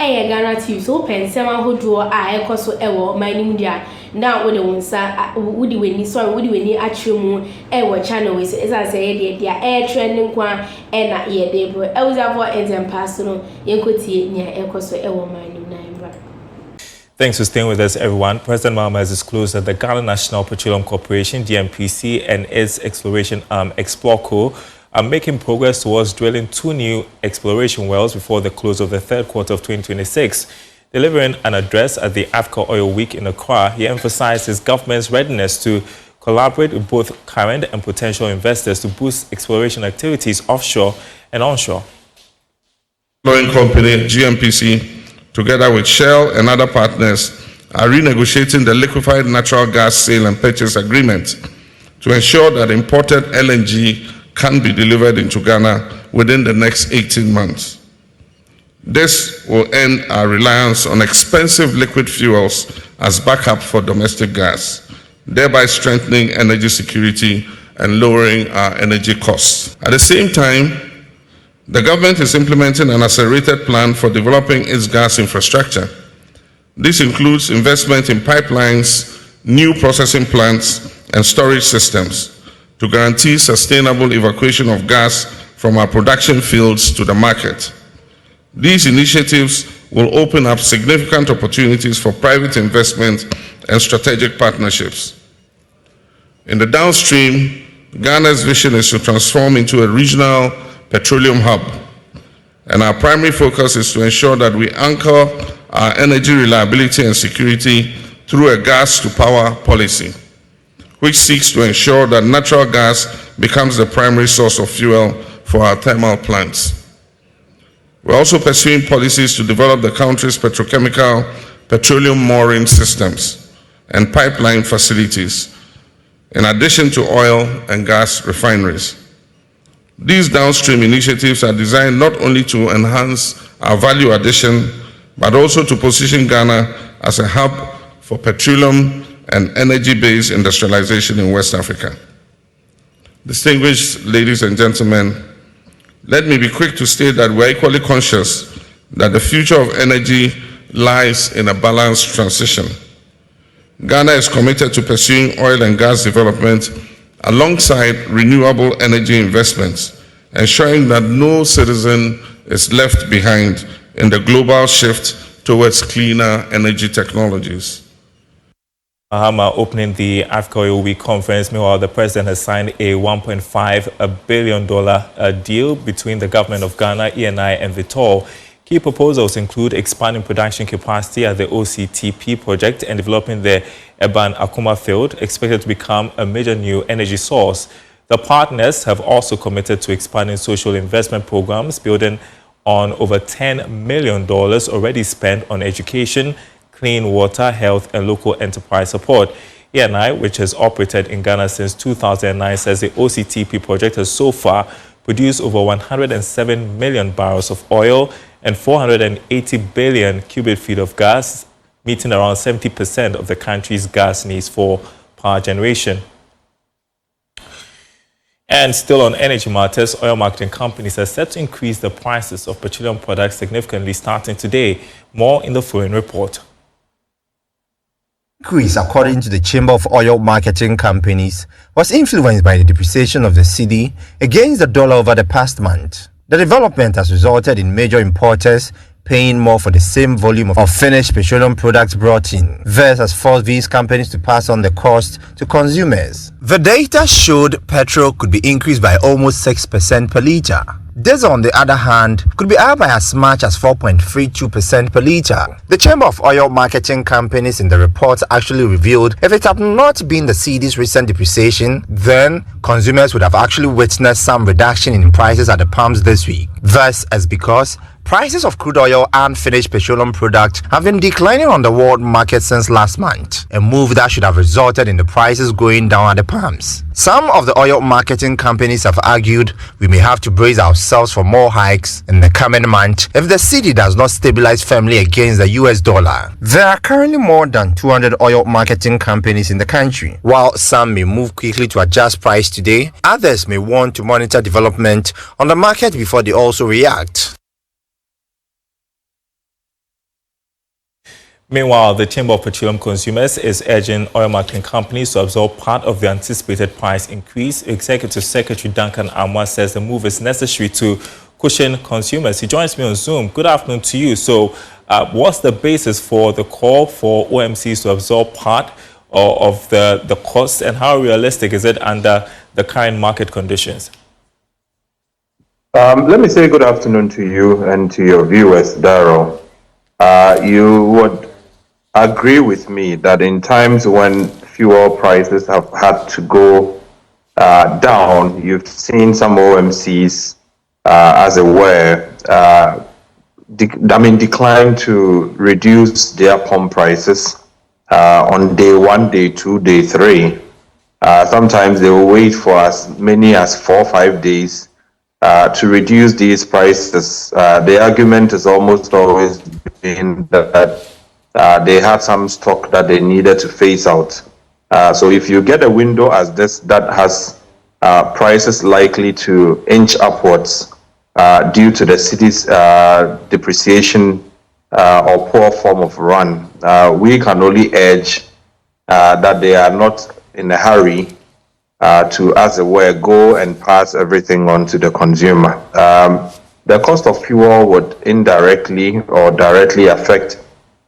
ɛyɛ Ghanatube so pensema hodoɔ a ɛkɔso ɛwɔ mining dia na wode wonsa wudi weni atremu ɛwɔ channel we say esa say dia air trending kwa ɛna yɛde bro ɛwuzafo examples no yenkotie nia ɛkɔso ɛwɔ mining na mbra. Thanks for staying with us, everyone. President Mahama has disclosed that the Ghana National Petroleum Corporation, GNPC, and its exploration arm, Explorco, are making progress towards drilling 2 new exploration wells before the close of the third quarter of 2026. Delivering an address at the Africa Oil Week in Accra, he emphasized his government's readiness to collaborate with both current and potential investors to boost exploration activities offshore and onshore. Oil company, GNPC, together with Shell and other partners, are renegotiating the liquefied natural gas sale and purchase agreement to ensure that imported LNG can be delivered into Ghana within the next 18 months. This will end our reliance on expensive liquid fuels as backup for domestic gas, thereby strengthening energy security and lowering our energy costs. At the same time, the government is implementing an accelerated plan for developing its gas infrastructure. This includes investment in pipelines, new processing plants, and storage systems to guarantee sustainable evacuation of gas from our production fields to the market. These initiatives will open up significant opportunities for private investment and strategic partnerships. In the downstream, Ghana's vision is to transform into a regional petroleum hub, and our primary focus is to ensure that we anchor our energy reliability and security through a gas-to-power policy, which seeks to ensure that natural gas becomes the primary source of fuel for our thermal plants. We're also pursuing policies to develop the country's petrochemical, petroleum mooring systems and pipeline facilities, in addition to oil and gas refineries. These downstream initiatives are designed not only to enhance our value addition, but also to position Ghana as a hub for petroleum and energy-based industrialization in West Africa. Distinguished ladies and gentlemen, let me be quick to state that we're equally conscious that the future of energy lies in a balanced transition. Ghana is committed to pursuing oil and gas development alongside renewable energy investments, ensuring that no citizen is left behind in the global shift towards cleaner energy technologies. Mahama opening the Africa Oil Week conference. Meanwhile, the president has signed a $1.5 billion deal between the government of Ghana, ENI, and Vitol. Key proposals include expanding production capacity at the OCTP project and developing the Eban Akuma field, expected to become a major new energy source. The partners have also committed to expanding social investment programs, building on over $10 million already spent on education, clean water, health, and local enterprise support. ENI, which has operated in Ghana since 2009, says the OCTP project has so far produced over 107 million barrels of oil and 480 billion cubic feet of gas, meeting around 70% of the country's gas needs for power generation. And still on energy matters, oil marketing companies are set to increase the prices of petroleum products significantly starting today. More in the following report. Increase, according to the Chamber of Oil Marketing Companies, was influenced by the depreciation of the cedi against the dollar over the past month. The development has resulted in major importers paying more for the same volume of finished petroleum products brought in. This has forced these companies to pass on the cost to consumers. The data showed petrol could be increased by almost 6% per litre. Diesel, on the other hand, could be up by as much as 4.32% per litre. The Chamber of Oil Marketing Companies in the report actually revealed if it had not been the cedi's recent depreciation, then consumers would have actually witnessed some reduction in prices at the pumps this week. This is because prices of crude oil and finished petroleum products have been declining on the world market since last month, a move that should have resulted in the prices going down at the pumps. Some of the oil marketing companies have argued we may have to brace ourselves for more hikes in the coming month if the cedi does not stabilize firmly against the US dollar. There are currently more than 200 oil marketing companies in the country. While some may move quickly to adjust price today, others may want to monitor development on the market before they also react. Meanwhile, the Chamber of Petroleum Consumers is urging oil marketing companies to absorb part of the anticipated price increase. Executive Secretary Duncan Amwa says the move is necessary to cushion consumers. He joins me on Zoom. Good afternoon to you. So, what's the basis for the call for OMCs to absorb part of the costs, and how realistic is it under the current market conditions? Let me say good afternoon to you and to your viewers, Daryl. You would agree with me that in times when fuel prices have had to go down, you've seen some OMCs, as it were, decline to reduce their pump prices on day 1, day 2, day 3. Sometimes they will wait for as many as 4 or 5 days to reduce these prices. The argument has almost always been that they had some stock that they needed to phase out. So if you get a window as this that has prices likely to inch upwards due to the city's depreciation or poor form of run, we can only urge that they are not in a hurry to, as it were, go and pass everything on to the consumer. The cost of fuel would indirectly or directly affect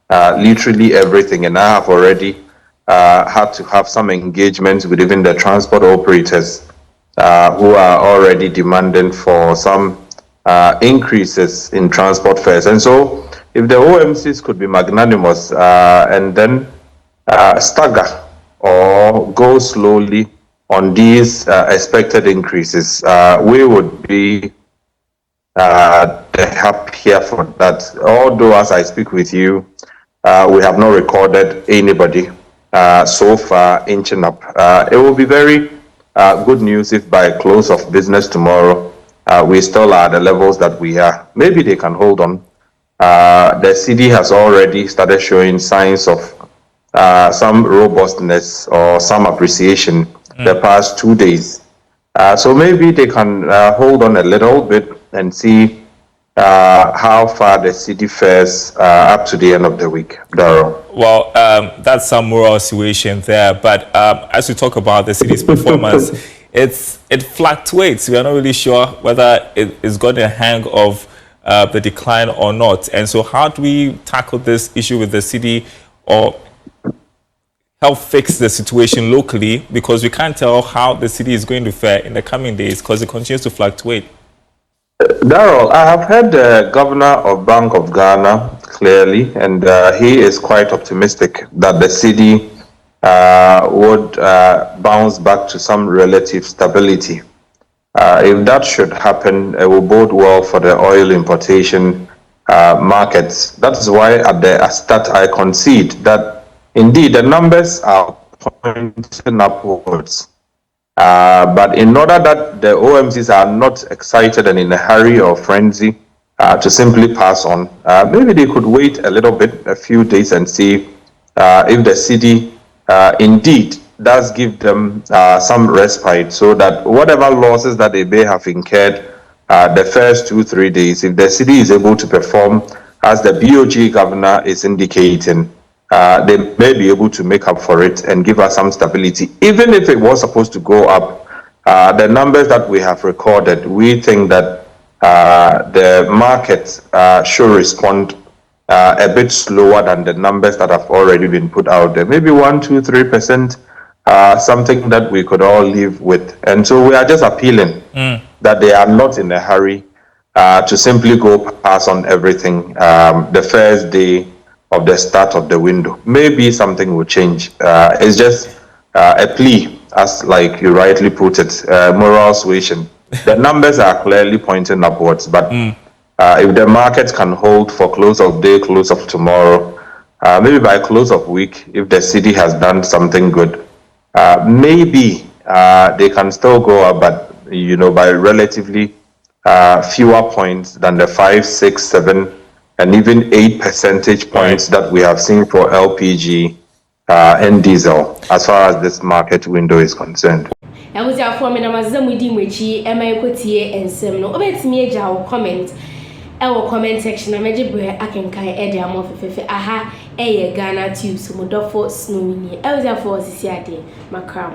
literally everything, and I have already had to have some engagements with even the transport operators who are already demanding for some increases in transport fares. And so if the OMCs could be magnanimous and then stagger or go slowly on these expected increases, we would be happier for that. Although, as I speak with you, we have not recorded anybody so far inching up. It will be very good news if by close of business tomorrow we still are at the levels that we are. Maybe they can hold on. The CD has already started showing signs of some robustness or some appreciation the past 2 days. So maybe they can hold on a little bit and see how far the city fares up to the end of the week, Daryl. Well, that's some moral situation there. But as we talk about the city's performance, it fluctuates. We are not really sure whether it is got a hang of the decline or not. And so how do we tackle this issue with the city or help fix the situation locally? Because we can't tell how the city is going to fare in the coming days because it continues to fluctuate. Daryl, I have heard the governor of Bank of Ghana clearly, and he is quite optimistic that the city would bounce back to some relative stability. If that should happen, it will bode well for the oil importation markets. That is why at the start I concede that indeed the numbers are pointing upwards. But in order that the OMCs are not excited and in a hurry or frenzy to simply pass on, maybe they could wait a little bit, a few days, and see if the city indeed does give them some respite, so that whatever losses that they may have incurred the first 2-3 days, if the city is able to perform as the BOG governor is indicating, they may be able to make up for it and give us some stability. Even if it was supposed to go up, the numbers that we have recorded, we think that the market should respond a bit slower than the numbers that have already been put out there. Maybe 1, 2, 3%, something that we could all live with. And so we are just appealing that they are not in a hurry to simply go pass on everything the first day of the start of the window. Maybe something will change. It's just a plea, as like you rightly put it, moral suasion. The numbers are clearly pointing upwards, but if the market can hold for close of day, close of tomorrow, maybe by close of week, if the city has done something good, maybe they can still go up, but you know, by relatively fewer points than the 5, 6, 7, and even 8 percentage points that we have seen for LPG and diesel, as far as this market window is concerned. I was for me, I was a mudi, which I may put here and some no, it's me a comment. ewo comment section na meje bre akenkan e de amo fefefe aha Ghanatube so modofo snowy ni e was for sisi ade makram